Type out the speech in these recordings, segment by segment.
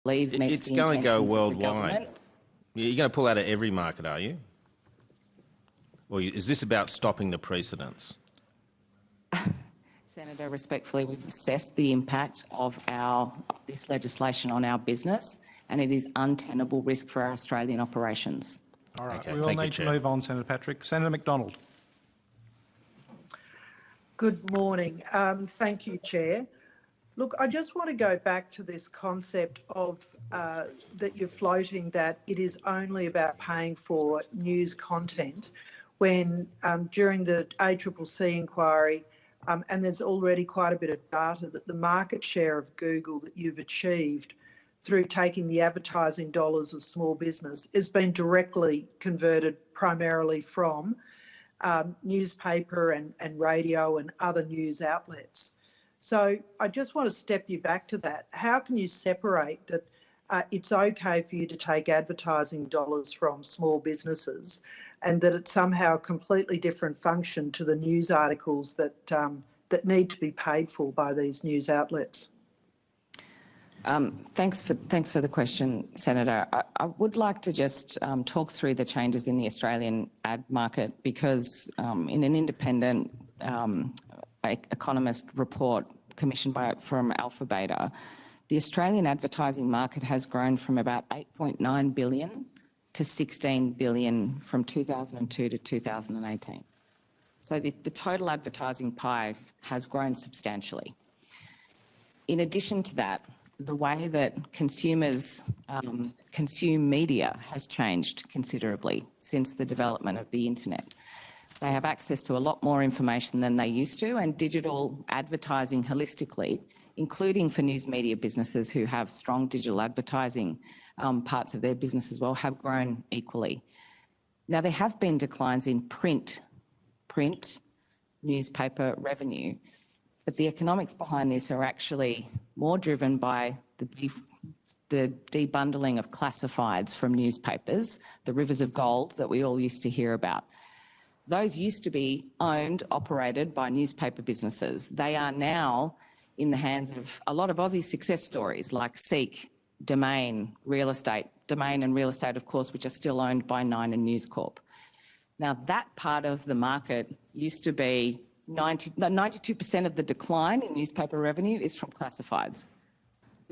believe meets It's the going to go intentions of the worldwide. government. You're going to pull out of every market, are you? Or is this about stopping the precedents? Senator, respectfully, we've assessed the impact of this legislation on our business, and it is untenable risk for our Australian operations. All right, Okay, we will need to move on, Senator Patrick. Senator McDonald. Good morning. Thank you, Chair. Look, I just want to go back to this concept of that you're floating, that it is only about paying for news content when during the ACCC inquiry, and there's already quite a bit of data that the market share of Google that you've achieved through taking the advertising dollars of small business has been directly converted primarily from newspaper and radio and other news outlets. So I just want to step you back to that. How can you separate that it's okay for you to take advertising dollars from small businesses and that it's somehow a completely different function to the news articles that that need to be paid for by these news outlets? Thanks for the question, Senator. I would like to just talk through the changes in the Australian ad market because in an independent economist report commissioned from Alpha Beta, the Australian advertising market has grown from about 8.9 billion to 16 billion from 2002 to 2018. So the total advertising pie has grown substantially. In addition to that, the way that consumers consume media has changed considerably since the development of the internet. They have access to a lot more information than they used to, and digital advertising holistically, including for news media businesses who have strong digital advertising parts of their business as well, have grown equally. Now, there have been declines in print newspaper revenue, but the economics behind this are actually more driven by the debundling of classifieds from newspapers, the rivers of gold that we all used to hear about. Those used to be owned, operated by newspaper businesses. They are now in the hands of a lot of Aussie success stories like Seek, Domain, Real Estate, Domain and Real Estate, of course, which are still owned by Nine and News Corp. Now, that part of the market used to be 92% of the decline in newspaper revenue is from classifieds.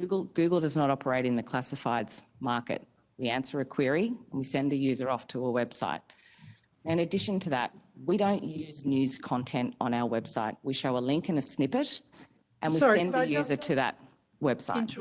Google does not operate in the classifieds market. We answer a query and we send a user off to a website. In addition to that, we don't use news content on our website. We show a link and a snippet and we send the user to that website.